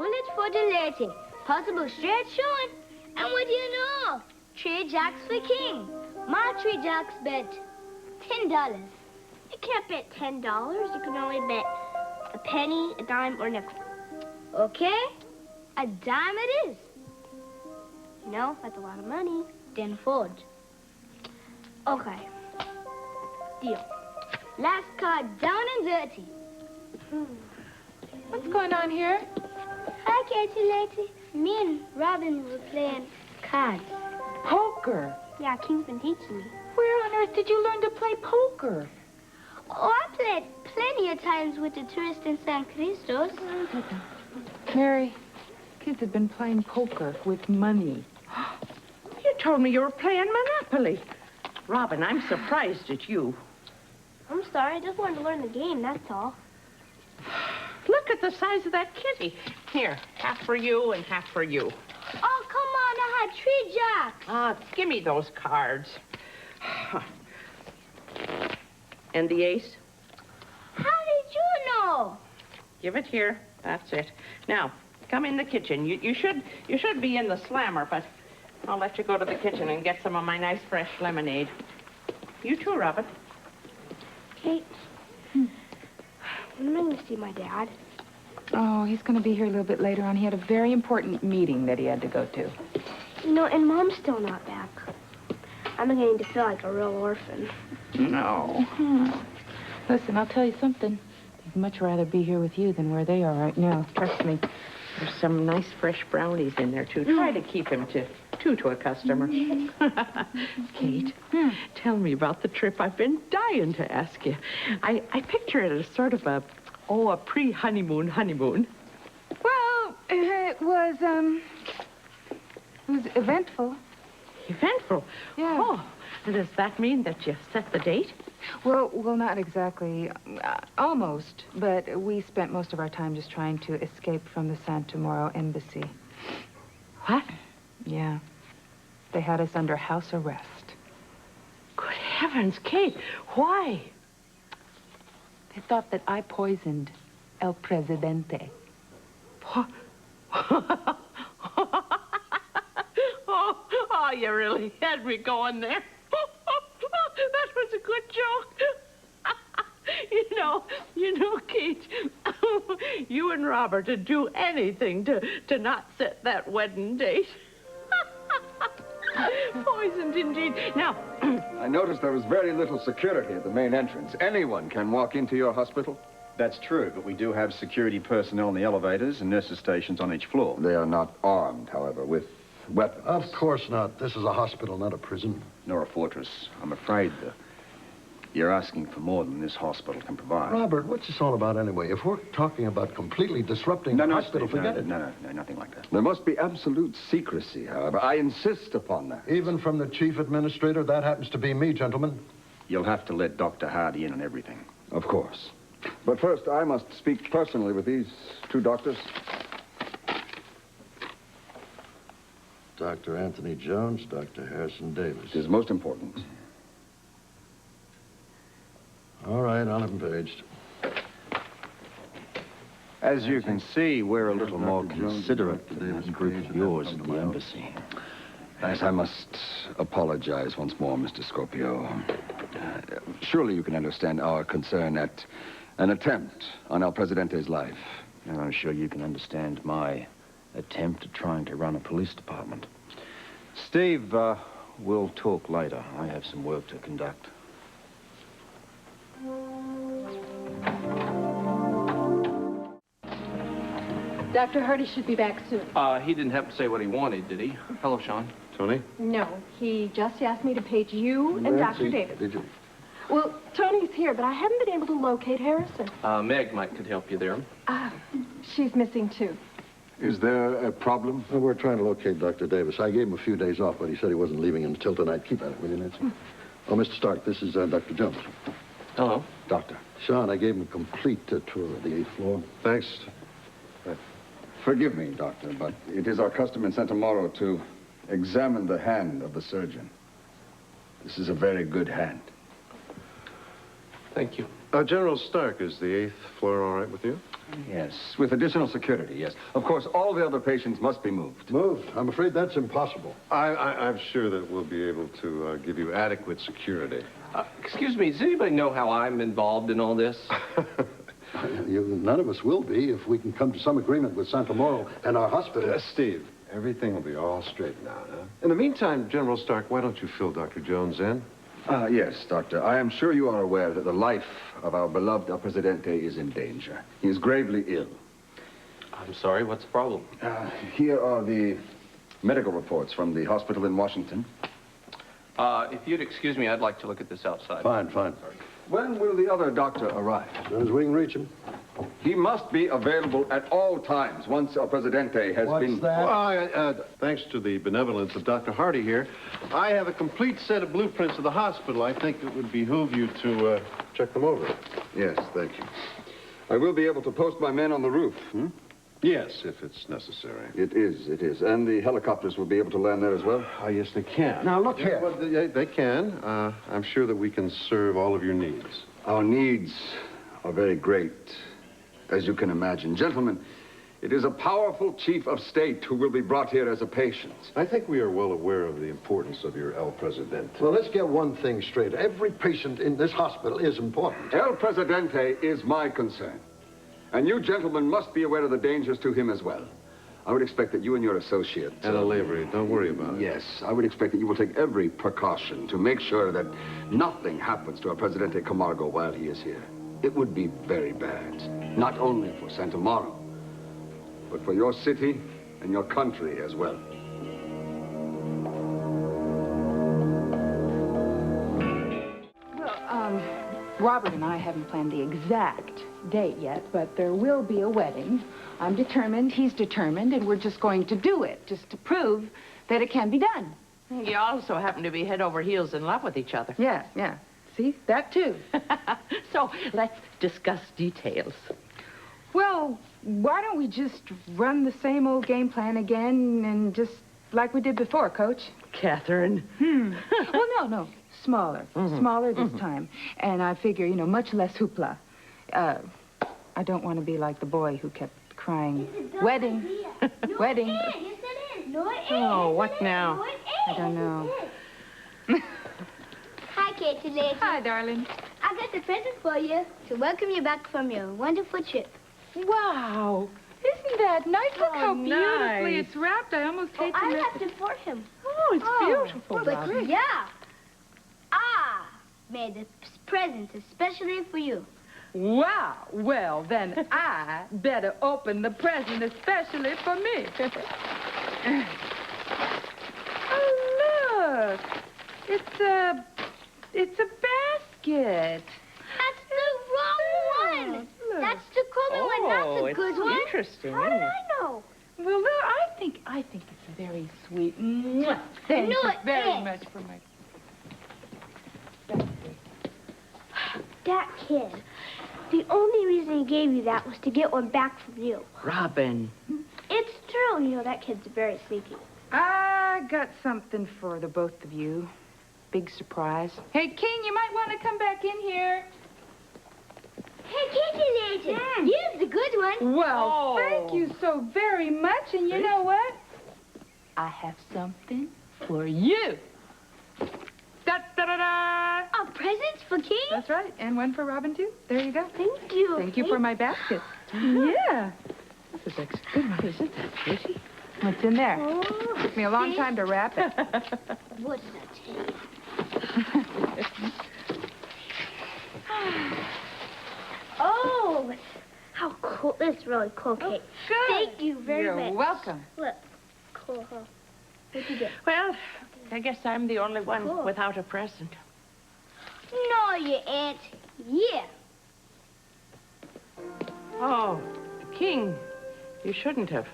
omelet for the lady. Possible straight showing. And what do you know? 3 jacks for king. My 3 jacks bet $10. You can't bet $10. You can only bet a penny, a dime, or a nickel. Okay, a dime it is. You know, that's a lot of money. Then fold. Okay. Deal. Last card down and dirty. What's going on here? Hi, Katie, lady. Me and Robin were playing cards. Poker. Yeah, King's been teaching me. Where on earth did you learn to play poker? Oh, I played plenty of times with the tourists in San Cristos. Mary, kids have been playing poker with money. You told me you were playing Monopoly. Robin, I'm surprised at you. I'm sorry, I just wanted to learn the game, that's all. Look at the size of that kitty. Here, half for you and half for you. Oh, come on, I had 3 jacks. Ah, give me those cards. And the ace? How did you know? Give it here. That's it. Now, come in the kitchen. You should be in the slammer, but I'll let you go to the kitchen and get some of my nice fresh lemonade. You too, Robin. Kate, when am I going to see my dad? Oh, he's going to be here a little bit later on. He had a very important meeting that he had to go to. You know, and Mom's still not back. I'm beginning to feel like a real orphan. No. Listen, I'll tell you something. I'd much rather be here with you than where they are right now. Trust me. There's some nice fresh brownies in there, too. Try to keep him to a customer. Kate, tell me about the trip. I've been dying to ask you. I picture it as sort of a pre-honeymoon honeymoon. Well, it was eventful. Eventful? Yeah. Oh, and does that mean that you set the date? Well, not exactly. Almost. But we spent most of our time just trying to escape from the Santa Mauro embassy. What? Yeah. They had us under house arrest. Good heavens, Kate. Why? They thought that I poisoned El Presidente. Oh, you really had me going there. That was a good joke. You know, Kate, you and Robert would do anything to not set that wedding date. Poisoned indeed. Now, I noticed there was very little security at the main entrance. Anyone can walk into your hospital. That's true, but we do have security personnel in the elevators and nurses stations on each floor. They are not armed, however, with weapons. Of course not. This is a hospital, not a prison. Nor a fortress. I'm afraid you're asking for more than this hospital can provide. Robert, what's this all about anyway? If we're talking about completely disrupting the hospital, Steve, forget it. No, nothing like that. There must be absolute secrecy, however. I insist upon that. Even from the chief administrator? That happens to be me, gentlemen. You'll have to let Dr. Hardy in on everything. Of course. But first, I must speak personally with these 2 doctors. Dr. Anthony Jones, Dr. Harrison Davis. It is most important. All right, on them paged. As you can see, we're a little more considerate than that group of yours at the embassy. Yes, I must apologize once more, Mr. Scorpio. Surely you can understand our concern at an attempt on El Presidente's life. And I'm sure you can understand my attempt at trying to run a police department. Steve, we'll talk later. I have some work to conduct. Dr. Hardy should be back soon. He didn't have to say what he wanted, did he? Hello, Sean. Tony? No, he just asked me to page you and Dr. Davis. Did you? Well, Tony's here, but I haven't been able to locate Harrison. Meg could help you there. She's missing, too. Is there a problem? Well, we're trying to locate Dr. Davis. I gave him a few days off, but he said he wasn't leaving until tonight. Keep at it, will you, Nancy? Oh, Mr. Stark, this is Dr. Jones. Hello. Doctor. Sean, I gave him a complete tour of the 8th floor. Thanks. Forgive me, Doctor, but it is our custom in Santa Mauro to examine the hand of the surgeon. This is a very good hand. Thank you. General Stark, is the 8th floor all right with you? Yes, with additional security, yes. Of course, all the other patients must be moved. Moved? I'm afraid that's impossible. I'm sure that we'll be able to give you adequate security. Excuse me, does anybody know how I'm involved in all this? None of us will be if we can come to some agreement with Santa Moro and our hospital. Steve, everything will be all straightened out, huh? In the meantime, General Stark, why don't you fill Dr. Jones in? Yes, Doctor. I am sure you are aware that the life of our beloved El Presidente is in danger. He is gravely ill. I'm sorry, what's the problem? Here are the medical reports from the hospital in Washington. If you'd excuse me, I'd like to look at this outside. Fine, fine. When will the other doctor arrive? As soon as we can reach him. He must be available at all times once El Presidente has been... What's that? Well, thanks to the benevolence of Dr. Hardy here, I have a complete set of blueprints of the hospital. I think it would behoove you to check them over. Yes, thank you. I will be able to post my men on the roof. Yes, if it's necessary. It is. And the helicopters will be able to land there as well? Yes, they can. Now, look here. Well, they can. I'm sure that we can serve all of your needs. Our needs are very great, as you can imagine. Gentlemen, it is a powerful chief of state who will be brought here as a patient. I think we are well aware of the importance of your El Presidente. Well, let's get one thing straight. Every patient in this hospital is important. El Presidente is my concern. And you gentlemen must be aware of the dangers to him as well. I would expect that you and your associate... And Lavery, don't worry about it. Yes, I would expect that you will take every precaution to make sure that nothing happens to El Presidente Camargo while he is here. It would be very bad, not only for Santa Moro, but for your city and your country as well. Well, Robert and I haven't planned the exact date yet, but there will be a wedding. I'm determined, he's determined, and we're just going to do it, just to prove that it can be done. You also happen to be head over heels in love with each other. Yeah. See, that too. So let's discuss details. Well, why don't we just run the same old game plan again and just like we did before, Coach? Catherine. Well, no. Smaller. Smaller this time. And I figure, much less hoopla. I don't want to be like the boy who kept crying, wedding, wedding. Yes, it is. No, it is. Oh, what now? No, it is. I don't know. Hi, Katie lady. Hi, darling. I got a present for you to welcome you back from your wonderful trip. Wow. Isn't that nice? Look how beautifully nice. it's wrapped. I almost hate to I miss wrapped it for him. Oh, it's beautiful, But Robin. yeah, I made this present especially for you. Wow. Well, then I better open the present especially for me. Oh, look. It's a basket. That's the wrong one. Look. That's the common one. That's a it's good one. interesting, How isn't did it? I know? Well, look, I think it's very sweet. Mwah. Thank No, you it very is. much for my... That kid, the only reason he gave you that was to get one back from you. Robin. It's true, that kid's very sneaky. I got something for the both of you. Big surprise. Hey, King, you might want to come back in here. Hey, Katie lady. Here's the good one. Well, thank you so very much. And you know what? I have something for you. Da-da-da-da! A present for King? That's right. And one for Robin, too. There you go. Thank you. Thank you for my basket. Yeah. This is actually good one. Isn't that pretty? What's in there? Oh, Took me a long time to wrap it. what's that? Oh, how cool. This is really cool, Kate. Good. Thank you very much. You're welcome. Look, cool, huh? What'd you get? Well, I guess I'm the only one Cool. without a present. No, you ain't. Yeah. Oh, King, you shouldn't have.